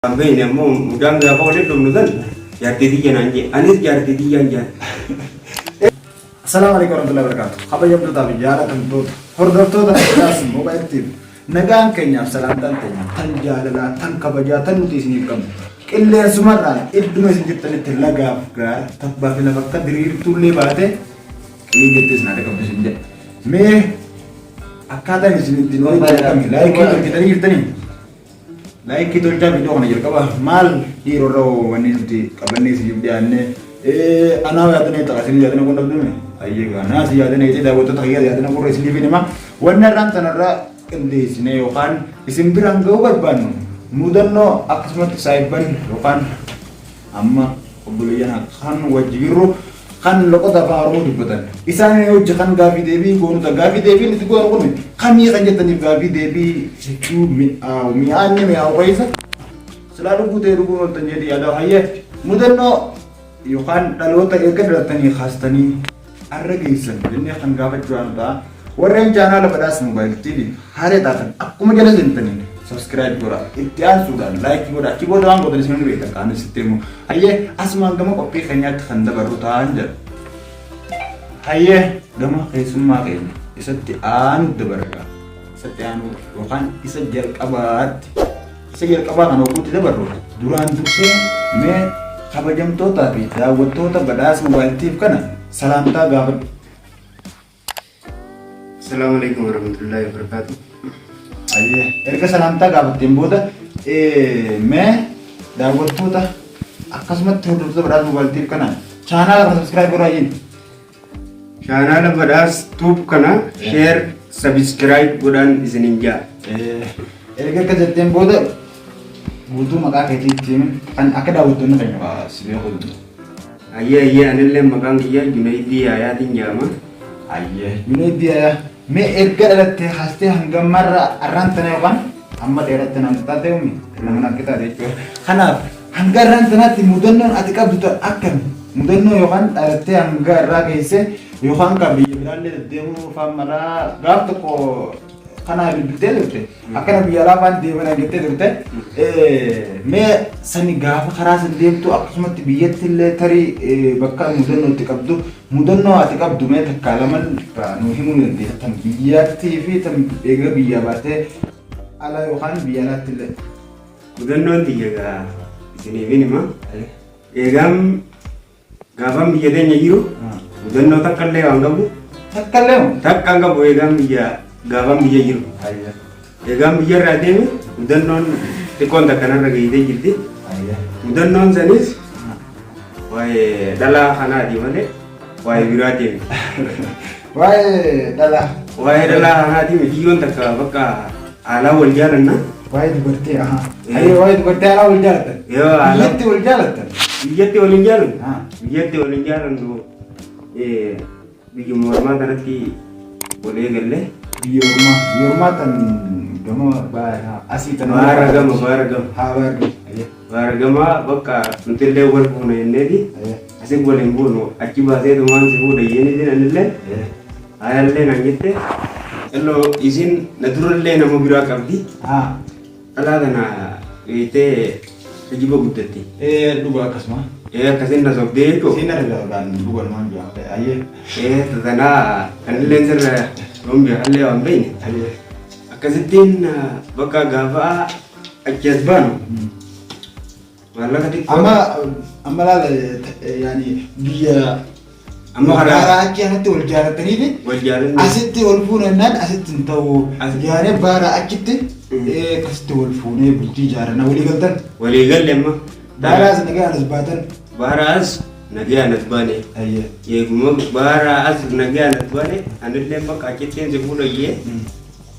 Sampai ini mau udah nggak boleh dong kan? Jati dia nanti, anis jati dia aja. Assalamualaikum warahmatullahi wabarakatuh. Apa yang bertabi jalan tentu. Hordor tu dah jelas mobile TV. Nagaan Kenya salam tante tan jalala tan kabajatan di sini kamu. Kille sumarran iddu mesin jitan itu laga afgar tabba fil fakka dirir tulle baate. Ini gitu senada kamu sini. Me akada di sini di noi kami like kita ni kita ni. Like itu aja video kan jadi kaba mal hero ro wani di kabani si jubdianne ana ya tane ta asli ya tane kondak dum ayye ga na si ya tane ite da woto ta ya tane ko resli bini ma wanna ran tanara indi sine yokan isim birang go ban mudanno akasmat saiban yokan amma qubuliyana kan wajiru kan loko da faru dibatan isane yo jakan gavi devi gonu ta gavi devi ni go ko kan ni kan jetani gavi devi situ mi anne me awaisa selalu bute rugo ton jadi ada haye mudanno yo kan dalota ekad ratani khastani arragisan dinne kan gavat juanta warren channel badas mobile tv hare ta akuma jala dintani subscribe gora ityan sudan like gora keyboard ang bodani sinu beta kan sistemu haye asma gama kopi kanya khanda baruta anja haye gama kaisumma kain isatti anu dabarga isatti anu wakan isa jel qabat kan okuti dabarro duran dukse me kabajam to tapi dawat to ta badas mobile tv kana salamta gabat. Assalamualaikum warahmatullahi wabarakatuh. Aye, erga salamta gabat timboda me dawat to ta akasmat to to badas mobile tv kana channel subscribe gora yin. Channel badas tube kana share subscribe godan isininja. Erga ka timboda butuh maka ketitim kan akada butuh na kanya sibe ko. Ayye anille magang iya Junaidi ayatin jama. Ayye Junaidi ya me erga alatte haste hangam marra arrantana yokan amma deratana tate umi namana kita de kana hangaran tanati mudannon atikab duta akam mudanno yokan alatte hangarra kaise yokan ka bi biralle demu famara gaft ko kana bidete akana biyala fan demana gete me sani gafa kharas demtu aksumat biyetil tari bakka mudanno atikabdu me takalaman fa nuhimun de tam biyati fi tam ega biyabate ala yohan biyalatil Mudanno tiga sini minima. Egam gafam biyadenya yiru. Mudanno takalle angabu. Takkangabu egam biya gafam biya yiru. Egam biya rademi mudannon tekonda kana ragi de jirdi. Mudannon sanis wae dala khana di male wae birati. Wae dala khana di miyon takka bakka ala wal jalanna. Wae duberti aha. Ayo wae duberti ala wal jalan. Yo ala wal jalan. Biyati wal jalan. Biyati wal jalan do bigi morma tarati boleh galle. Biar rumah tan gama ba asitan baragam baragam bakka tuntille wal puna ennedi asik boleh mbuno acci base do man sibu de yeni din anille ayalle nangitte ello isin naturalle na mobira kabdi ala dana ite jibo guttati duga kasma kasin na sobde ko sinar dan duga man ya aye dana anille sir Rombi halle ambaini akasitin baka gafa ajazban wala kati amma la yani biya amma bara akiyana to jaratani waljaran asitti walfuna nan asitti taw yani bara akitti kasti walfuna bulti jarana wali galtan daras naga asbatan baras nagia natbane ayya yegum bara as nagia natbane anille baka kitten zebulo ye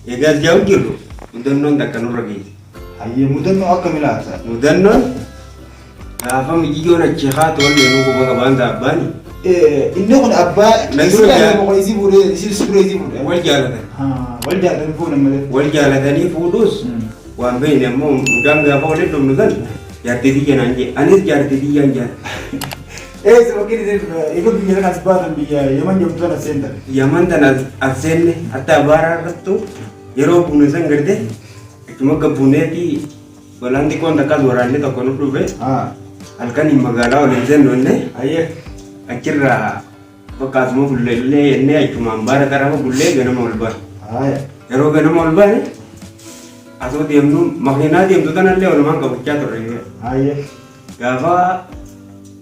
yegas jawgiru mudannon dakanu ragi ayya mudanno akamila sa mudannon afam ijona chekhat walle nugo baka banda bani inne kon abba nagiro ko isi bure isi sure isi bure wal jalatan fu namale wal jalatani fudus wa bayna mum mudanga fawle dum nudan yartidi jananje anis yartidi janja sebagai itu biar kasbatan biar Yaman jam tu nak sender. Yaman tanah asenne hatta bara ratu yero punusan gerde cuma kebune ti balanti kon takkas waraanni tokko nu dhufe halkanii magaalaa waliin seennoonne achirraa bakka asuma bulleellee ennee achumaan baara qarafa bullee ganama ol baane. Yeroo ganama ol baane asoo deemnu makiinaa deemtu tanallee walumaan qabachaa turre. Gaafa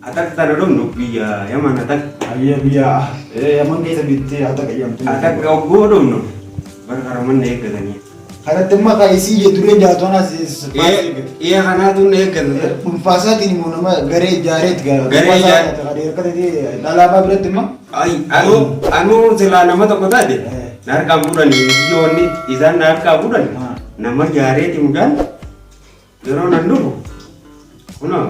atak tana dhumnu biyya yaman atak. Biyya yaman keessa bittee atak eeyyamtu. Atak oggoo dhumnu bara karamanna eeggatanii. Kanatti immoo kan isii jedhuree jaatonas kanaatu na eeggata. Dhuunfaasaatiin immoo nama garee ijaareeti alaabaa biratti immoo. Anuu silaa nama tokko taate na harkaan fuudhanii biyyoonni isaan na harkaa fuudhan nama ijaareeti mukaan yeroo nan dhufu kunoo.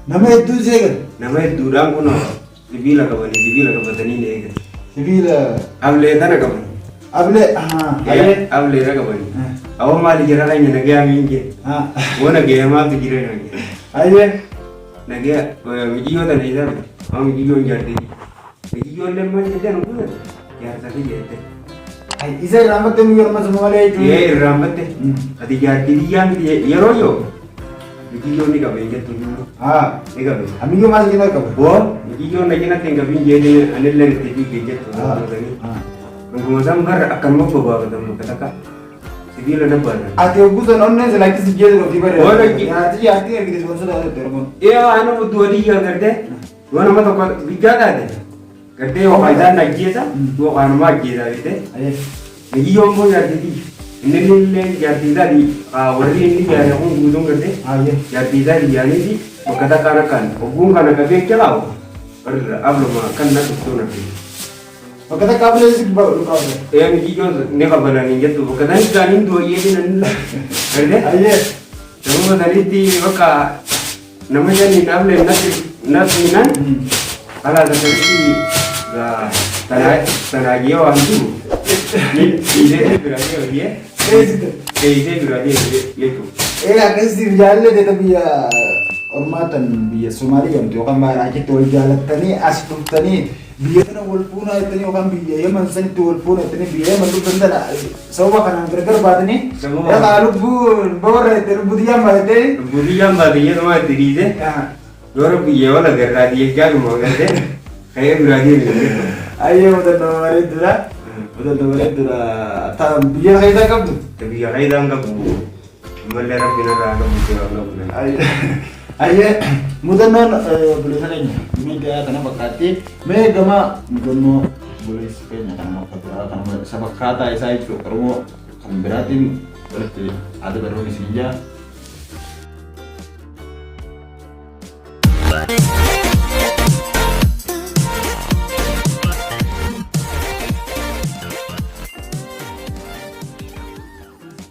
Nama hedduu seegan. Nama hedduudhaan kunoo sibiila qabatanii na eeggatu. Sibiila. Ablee tana qaban. Ablee ra qabani. Awwa maali jira kan nagaya minje. Wona gaya ma bi jira nagaya. Nagaya mijiyo ta ne da. Mijiyo jardi. Mijiyo le man je dan ko. Yar sa jette. Isa ramate mu yor mas male itu. Ramate. Ati jardi yang yero yo. Mijiyo ni kabe je tu. Ni kabe. Amigo mas gina kabe. Bo, mijiyo na gina tenga binje ne anelle ti je tu. Ngomong bar akan mau bawa ke tempat kata sibila dapat. Ati ugusan onne selagi sibila kalau tiba. Oh lagi. Ati yang kita sponsor ada telepon. Iya, anu dua dia kerja. Dua nama tu bicara ada. Kerja yang faedah nak dia tu, dua orang mah dia tu. Ini yang mau jadi. Ini jadi tadi. Wali ini jadi orang gudung kerja. Jadi tadi jadi di. Kata kanakan. Hubung kanakan dia kelau. Ablo mah kan nak tu nanti. Kata kabel sih baru kau. Mijiyo ne kabel ni jatuh. Kata ni kanin dua ye ni nanda. Kerja? Semua dari ti baka namanya ni nable nasi nan. Kalau ada dari tanah dia orang tu. Ini berarti dia. Ini berarti itu. Akan sih jalan deh tapi ya hormatan biya Somali kan tu kan marah kita jalan tani asbuk tani. Biaya na walaupun ay tani orang biaya man sa nito walaupun ay tani biaya man lupa na sawa ka nang gerger ba tani ya kalau bun bore ter budiyam ba tani dia nama diri deh orang biaya wala gerger dia jago mau gerger kayak berani ayo udah nomor itu lah tam biaya kayak dah kamu biaya kayak dah kamu malah binar ada mungkin ayo mudah non boleh saja media karena berkati media mah mudah no boleh sebenarnya karena karena sabak kata saya itu kalau kan berarti ada baru di sini ya.